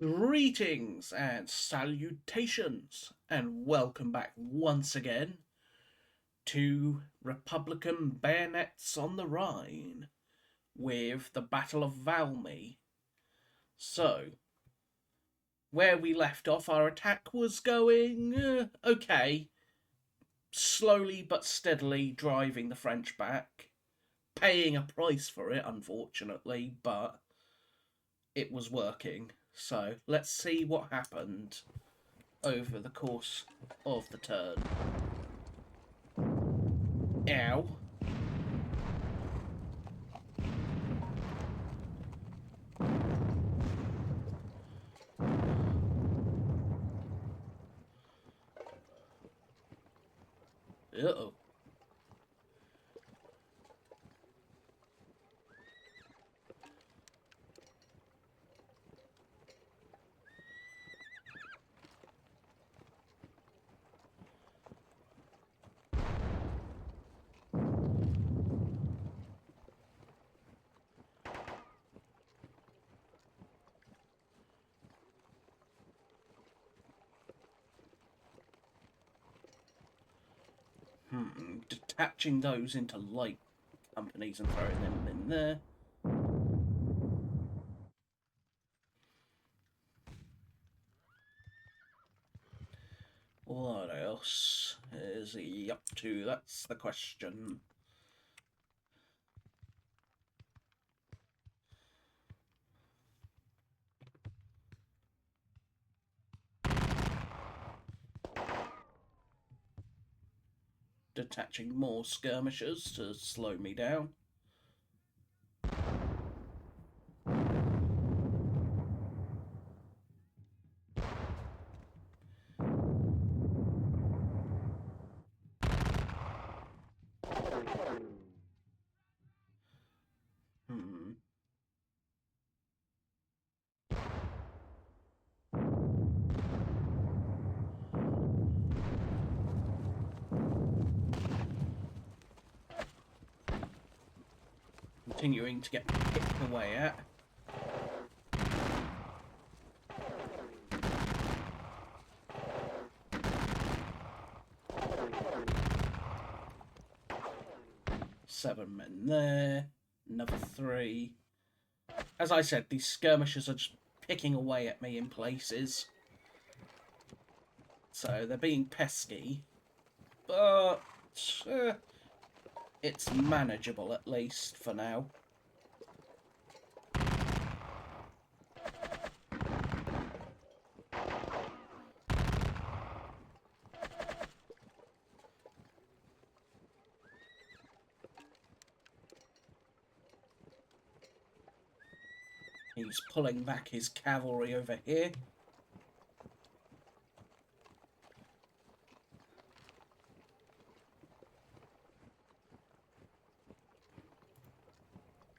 Greetings and salutations, and welcome back once again to Republican Bayonets on the Rhine with the Battle of Valmy. So, where we left off, our attack was going okay, slowly but steadily driving the French back, paying a price for it, unfortunately, but it was working. So, let's see what happened over the course of the turn. Ow. Uh-oh. Detaching those into light companies and throwing them in there. What else is he up to? That's the question. Detaching more skirmishers to slow me down. Continuing to get picked away at. Seven men there. Another three. As I said, these skirmishers are just picking away at me in places. So they're being pesky. But it's manageable, at least, for now. He's pulling back his cavalry over here.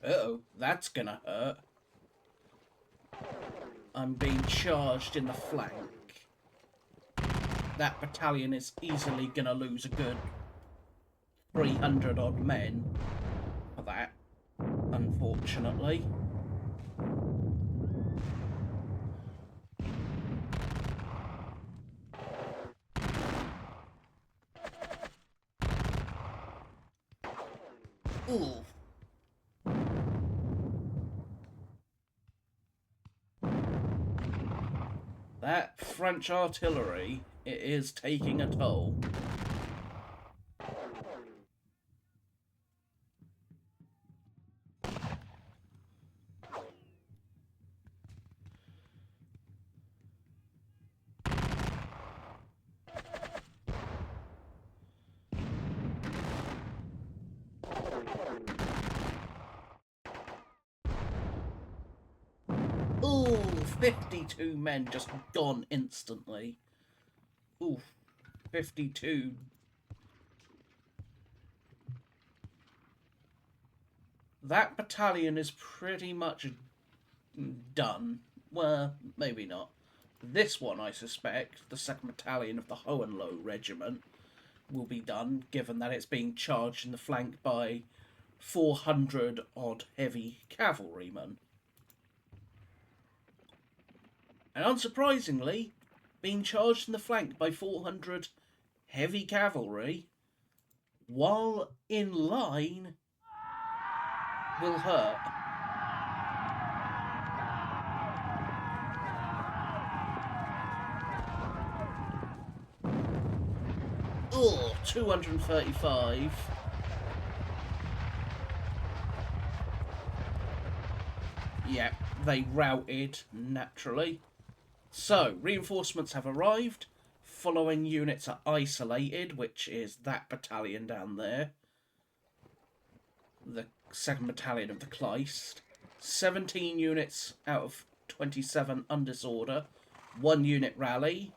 Uh-oh, that's gonna hurt. I'm being charged in the flank. That battalion is easily gonna lose a good 300 odd men for that, unfortunately. Ooh. That French artillery, it is taking a toll. Ooh, 52 men just gone instantly. Ooh, 52. That battalion is pretty much done. Well, maybe not. This one, I suspect, the 2nd Battalion of the Hohenlohe Regiment, will be done, given that it's being charged in the flank by 400 odd heavy cavalrymen. And unsurprisingly, being charged in the flank by 400 heavy cavalry while in line will hurt. Ugh, 235. Yeah, they routed naturally. So, reinforcements have arrived. Following units are isolated, which is that battalion down there. The 2nd Battalion of the Kleist. 17 units out of 27 undisorder. 1 unit rally.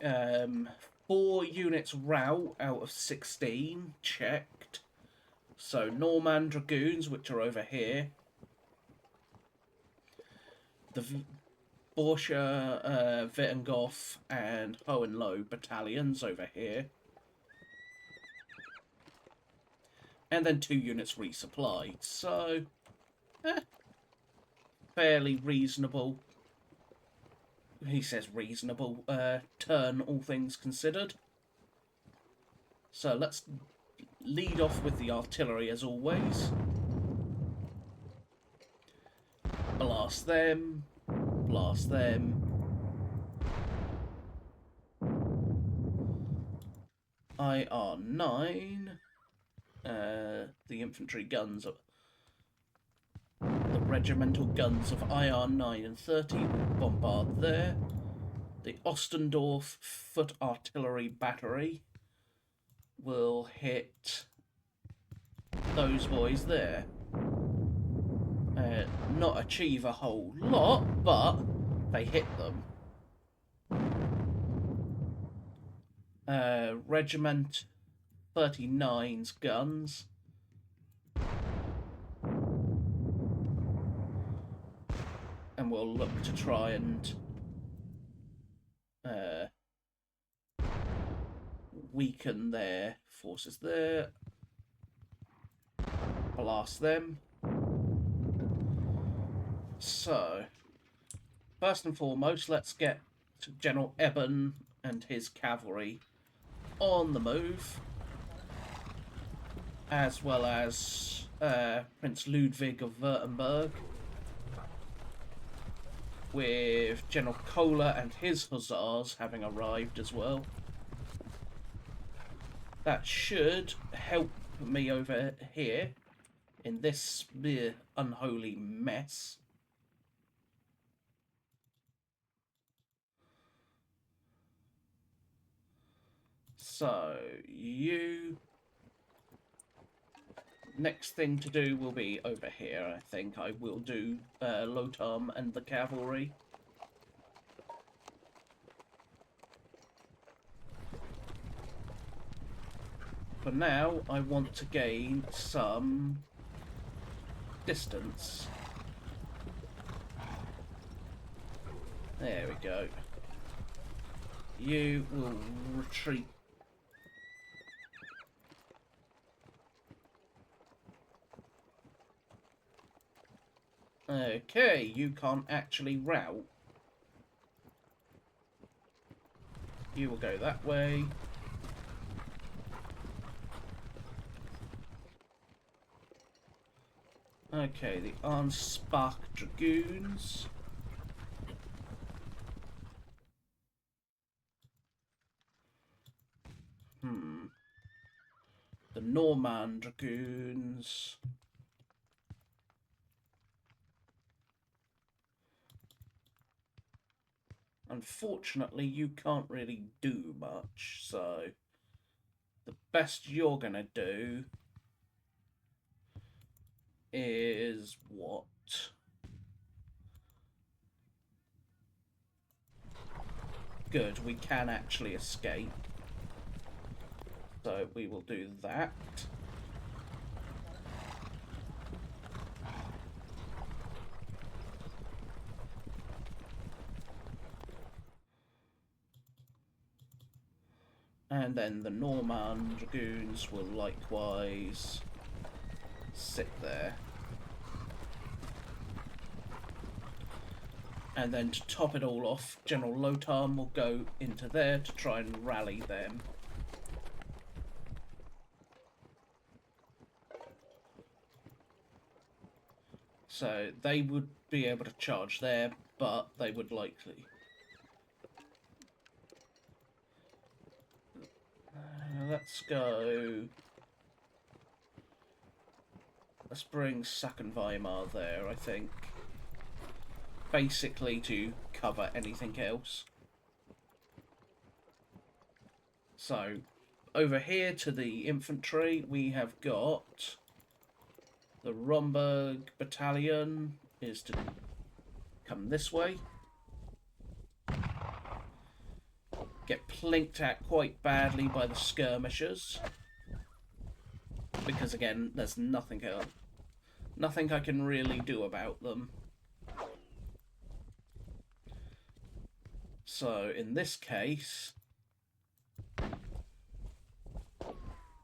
4 units rout out of 16 checked. So Norman Dragoons, which are over here. The Borsche, Wittenghoff and Hohenlohe battalions over here. And then 2 units resupplied. So, fairly reasonable. He says reasonable turn, all things considered. So let's lead off with the artillery as always. Blast them. Blast them. IR9. The infantry guns, the regimental guns of IR9 and 30 will bombard there. The Ostendorf foot artillery battery will hit those boys there. Not achieve a whole lot, but they hit them. Regiment 39's guns. And we'll look to try and weaken their forces there. Blast them. So, first and foremost, let's get to General Eben and his cavalry on the move, as well as Prince Ludwig of Württemberg, with General Kohler and his hussars having arrived as well. That should help me over here in this unholy mess. So, next thing to do will be over here, I think. I will do Lothar and the cavalry. For now, I want to gain some distance. There we go. You will retreat. Okay, you can't actually route. You will go that way. Okay, the Arnsbach Dragoons. The Norman Dragoons. Unfortunately, you can't really do much, so the best you're gonna do is what? Good, we can actually escape. So we will do that. And then the Norman Dragoons will likewise sit there. And then to top it all off, General Lothar will go into there to try and rally them. So they would be able to charge there, but they would likely... let's go... Let's bring Sacken Weimar there, I think. Basically to cover anything else. So, over here to the infantry, we have got... The Romberg battalion is to come this way. Get plinked at quite badly by the skirmishers. Because again, there's nothing else. Nothing I can really do about them. So, in this case...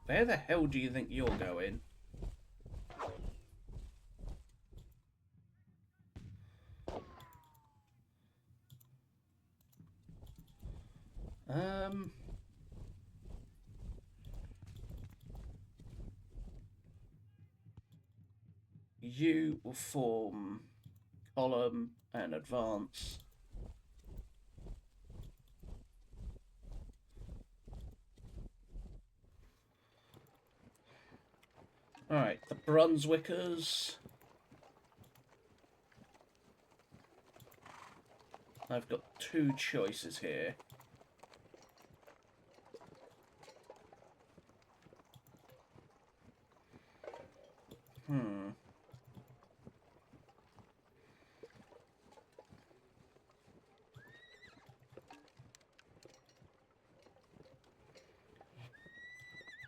Where the hell do you think you're going? You will form column and advance. Alright, the Brunswickers. I've got two choices here.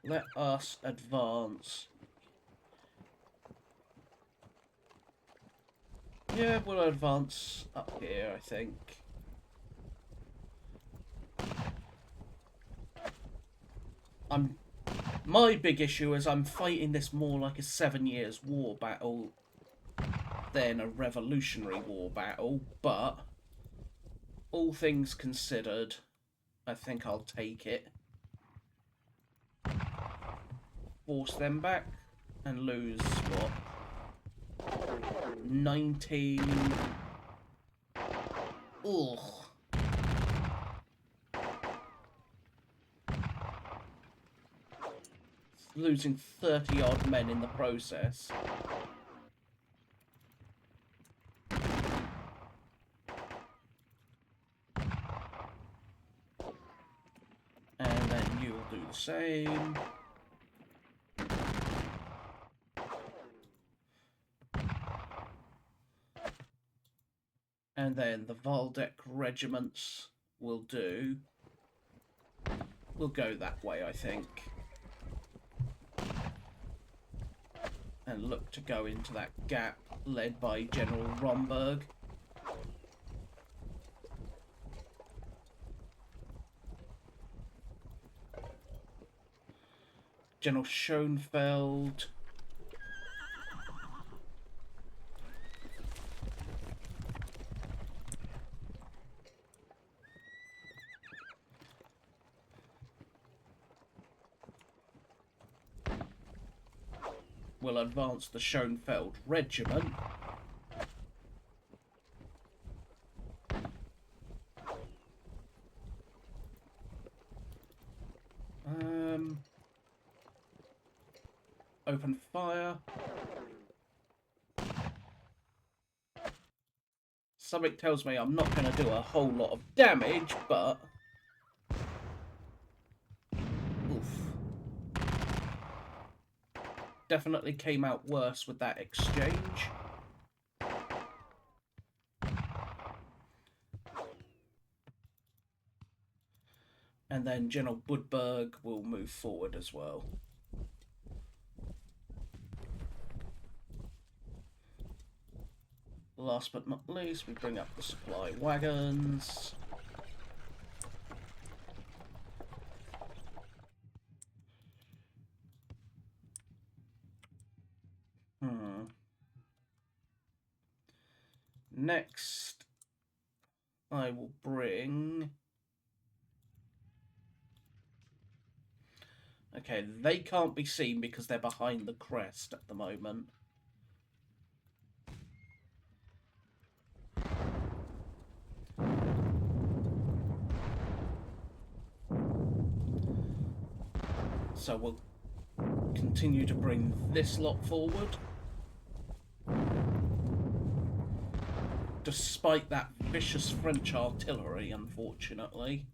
Let us advance. Yeah, we'll advance up here, I think. My big issue is I'm fighting this more like a 7 Years' War battle than a Revolutionary War battle, but all things considered, I think I'll take it. Force them back and lose, what? 19... Ugh. Losing 30 odd men in the process. And then you'll do the same. And then the Waldeck regiments will do. We'll go that way, I think. And look to go into that gap led by General Romberg. General Schoenfeld. Will advance the Schoenfeld regiment. Open fire. Something tells me I'm not going to do a whole lot of damage, but... Oof. Definitely came out worse with that exchange. And then General Budberg will move forward as well. Last but not least, we bring up the supply wagons. Next I will bring... Okay, they can't be seen because they're behind the crest at the moment. So we'll continue to bring this lot forward. Despite that vicious French artillery, unfortunately.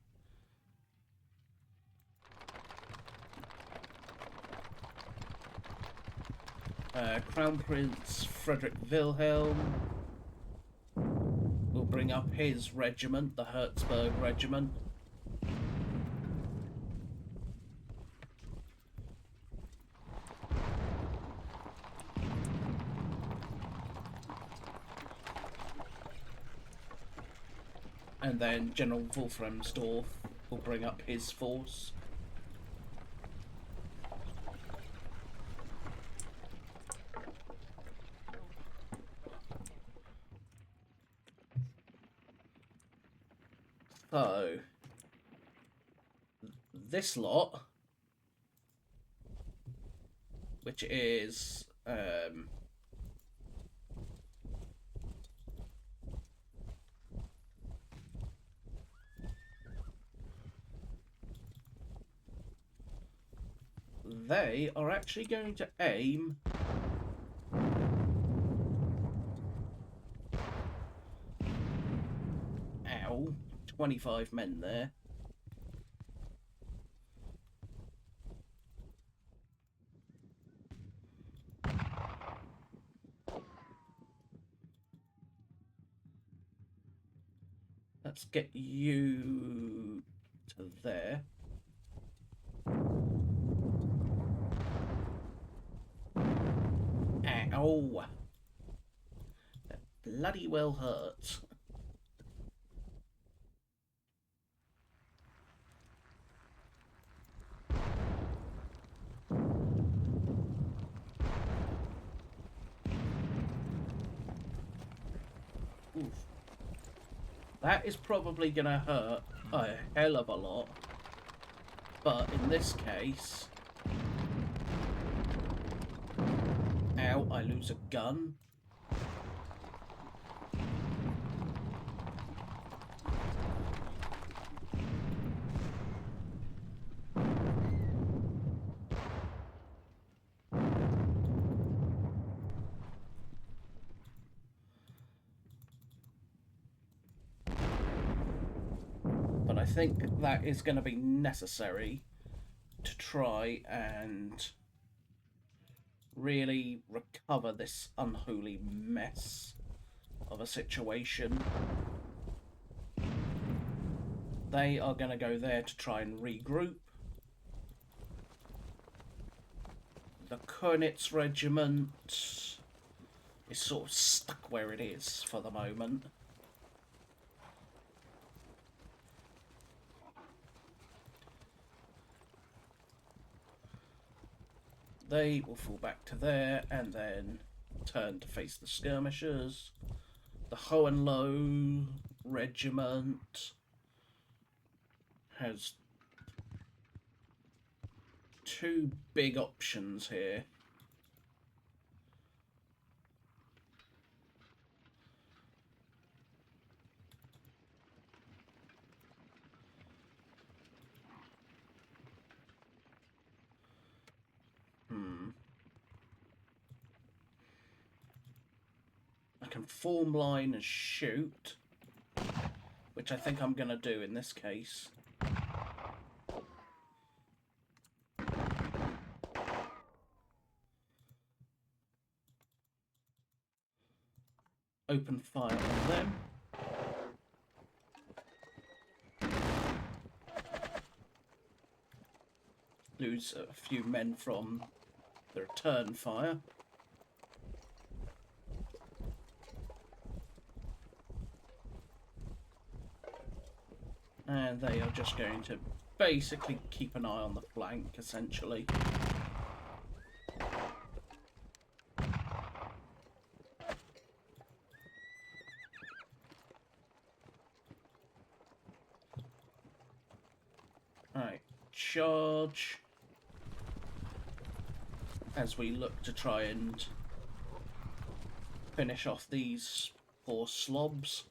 Crown Prince Frederick Wilhelm will bring up his regiment, the Herzberg Regiment. And then General Wolframsdorf will bring up his force. So, this lot, which is they are actually going to aim ow, 25 men there. Let's get you to there. Ow! That bloody well hurts. Oof. That is probably going to hurt a hell of a lot. But in this case... Ow, I lose a gun. But I think that is going to be necessary to try and really recover this unholy mess of a situation. They are going to go there to try and regroup. The Konitz regiment is sort of stuck where it is for the moment. They will fall back to there and then turn to face the skirmishers. The Hohenlohe regiment has two big options here. I can form line and shoot, which I think I'm going to do in this case. Open fire on them. Lose a few men from the return fire. And they are just going to basically keep an eye on the flank, essentially. charge as we look to try and finish off these poor slobs.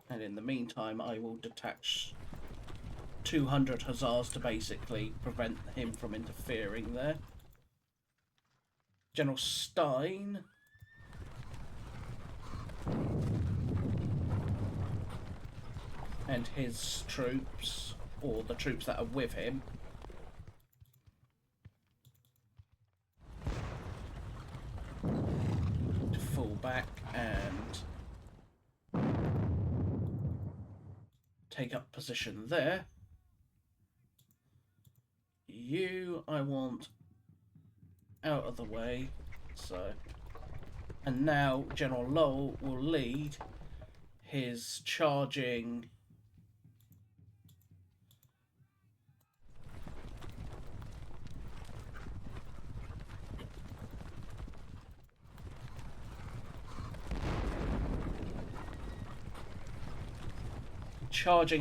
And in the meantime, I will detach 200 hussars to basically prevent him from interfering there. General Stein and his troops, or the troops that are with him, to fall back and take up position there. You, I want out of the way, so. And now General Lowell will lead his charging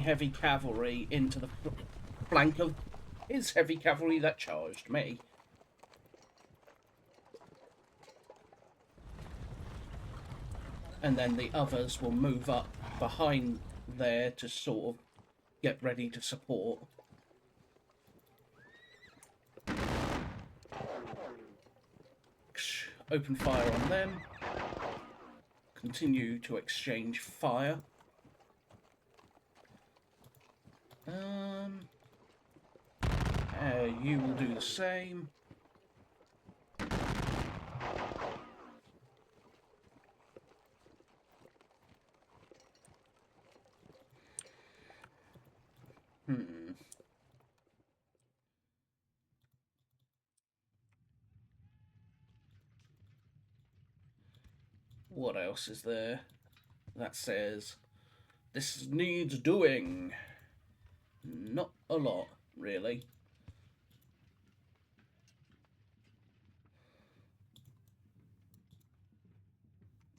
heavy cavalry into the flank of his heavy cavalry that charged me. And then the others will move up behind there to sort of get ready to support. Open fire on them. Continue to exchange fire. You will do the same. What else is there that says this needs doing? Not a lot, really.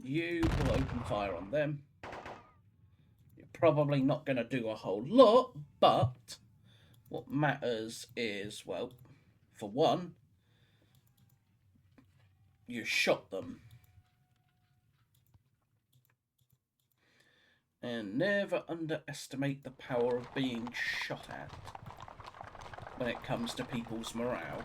You will open fire on them. You're probably not going to do a whole lot, but what matters is, well, for one, you shot them. And never underestimate the power of being shot at when it comes to people's morale.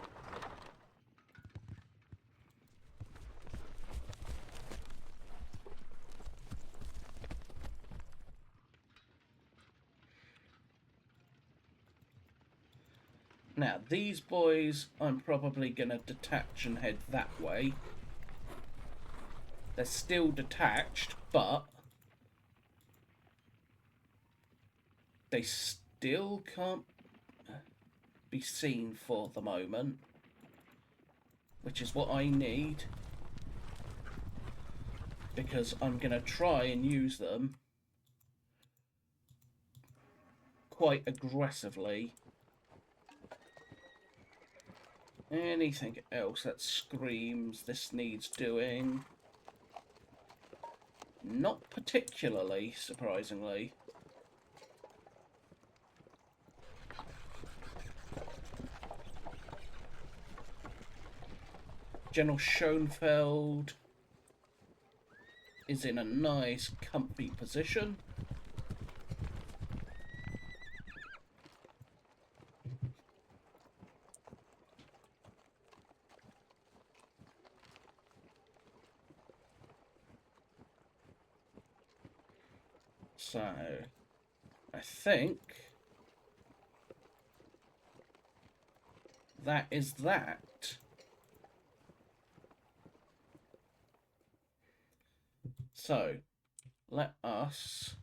Now, these boys, I'm probably going to detach and head that way. They're still detached, but they still can't be seen for the moment, which is what I need, because I'm going to try and use them quite aggressively. Anything else that screams this needs doing? Not particularly, surprisingly. General Schoenfeld is in a nice, comfy position. So, I think that is that. So, let us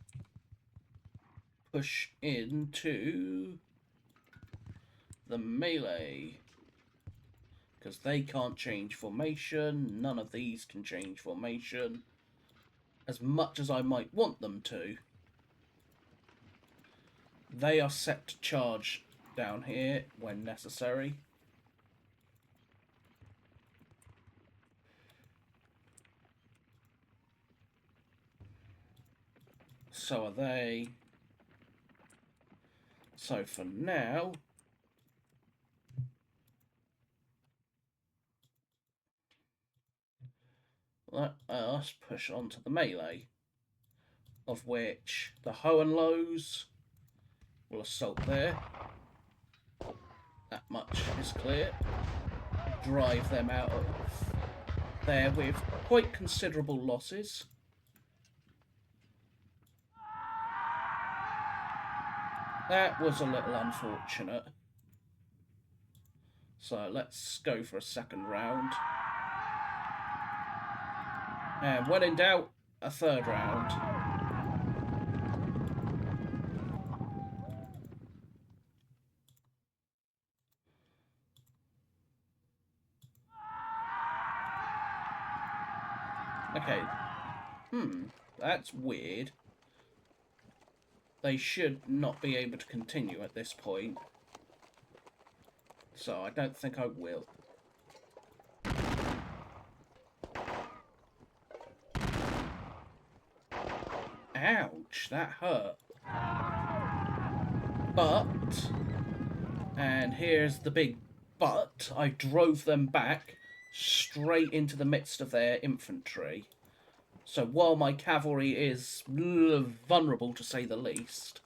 push into the melee, because they can't change formation. None of these can change formation, as much as I might want them to. They are set to charge down here when necessary. So are they. So for now, let us push on to the melee, of which the Hohenlohes will assault there. That much is clear. Drive them out of there with quite considerable losses. That was a little unfortunate. So let's go for a second round. And when in doubt, a third round. Okay. That's weird. They should not be able to continue at this point. So I don't think I will. Ouch, that hurt. But, and here's the big but, I drove them back straight into the midst of their infantry. So while my cavalry is vulnerable to say the least,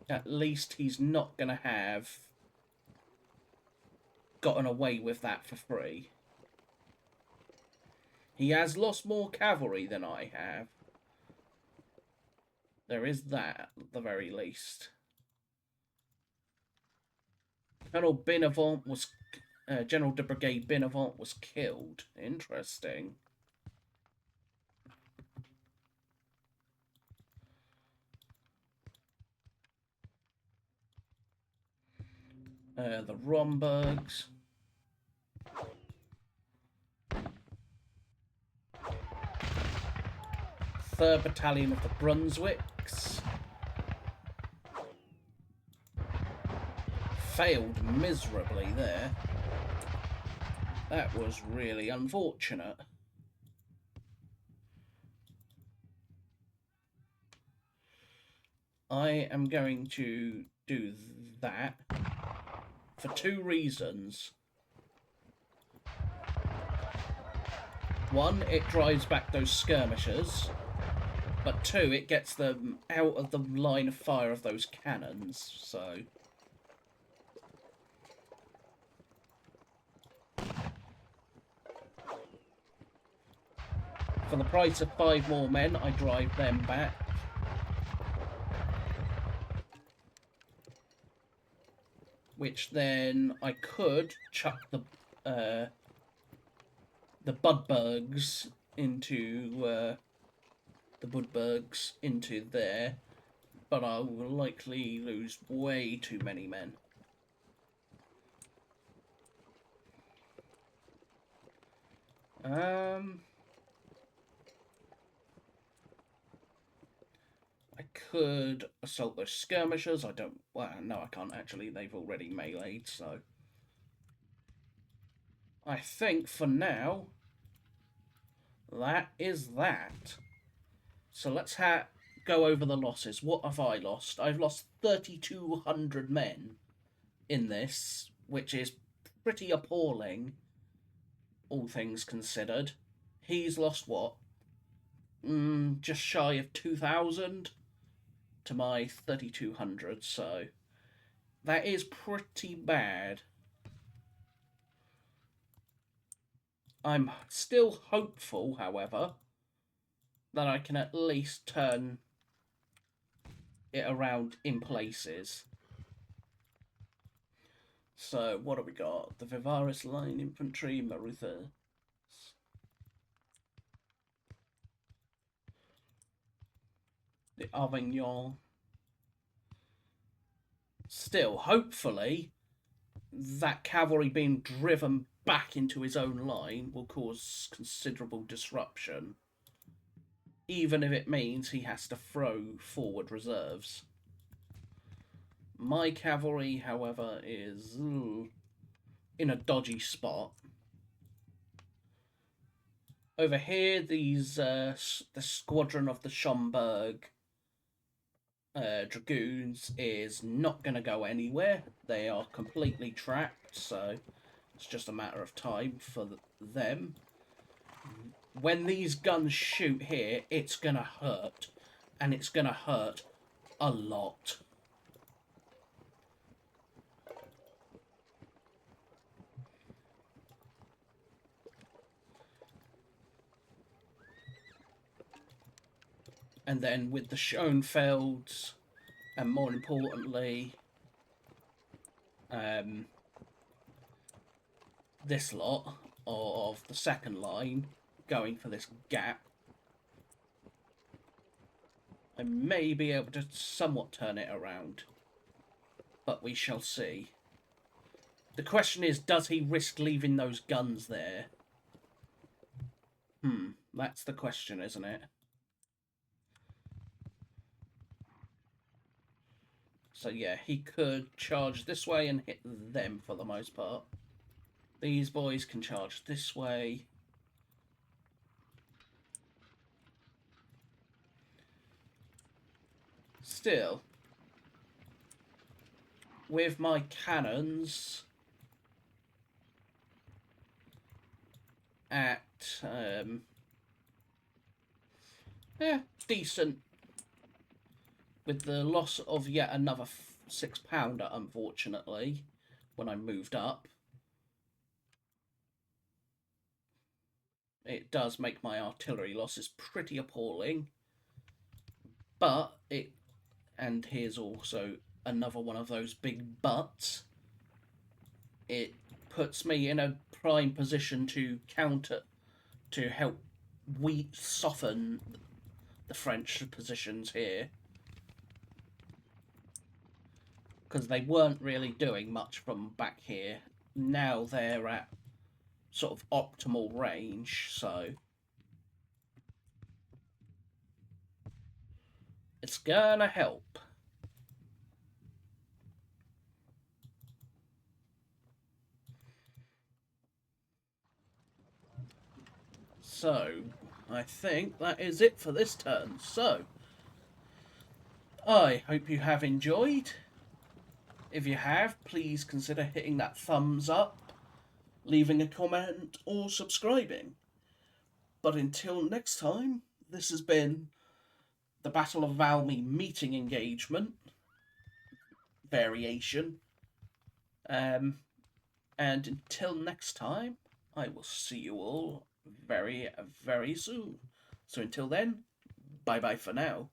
at least he's not going to have gotten away with that for free. He has lost more cavalry than I have. There is that, at the very least. General de Brigade Benavent was killed. Interesting. The Rombergs. 3rd Battalion of the Brunswicks. Failed miserably there. That was really unfortunate. I am going to do that for 2 reasons. One, it drives back those skirmishers, but 2, it gets them out of the line of fire of those cannons, so... For the price of 5 more men, I drive them back. Which then I could chuck the Budbergs into there, but I will likely lose way too many men. I could assault those skirmishers. I don't... Well, no, I can't actually. They've already meleeed, so... I think, for now, that is that. So let's go over the losses. What have I lost? I've lost 3,200 men in this, which is pretty appalling, all things considered. He's lost what? Just shy of 2,000 to my 3,200, so that is pretty bad. I'm still hopeful, however, that I can at least turn it around in places. So, what have we got? The Vivaris Line Infantry, Marutha. The Avignon. Still, hopefully, that cavalry being driven back into his own line will cause considerable disruption. Even if it means he has to throw forward reserves. My cavalry, however, is in a dodgy spot. Over here, the squadron of the Schomburg dragoons is not going to go anywhere. They are completely trapped, so it's just a matter of time for them. When these guns shoot here, it's going to hurt, and it's going to hurt a lot. And then with the Schoenfelds, and more importantly, this lot of the second line going for this gap, I may be able to somewhat turn it around, but we shall see. The question is, does he risk leaving those guns there? That's the question, isn't it? So yeah, he could charge this way and hit them for the most part. These boys can charge this way. Still, with my cannons at decent, with the loss of yet another 6-pounder, unfortunately, when I moved up, it does make my artillery losses pretty appalling. But it, and here's also another one of those big buts, it puts me in a prime position to counter, to help soften the French positions here, because they weren't really doing much from back here. Now they're at sort of optimal range, so it's gonna help. So, I think that is it for this turn. So, I hope you have enjoyed. If you have, please consider hitting that thumbs up, leaving a comment, or subscribing. But until next time, this has been the Battle of Valmy meeting engagement variation. And until next time, I will see you all very, very soon. So until then, bye bye for now.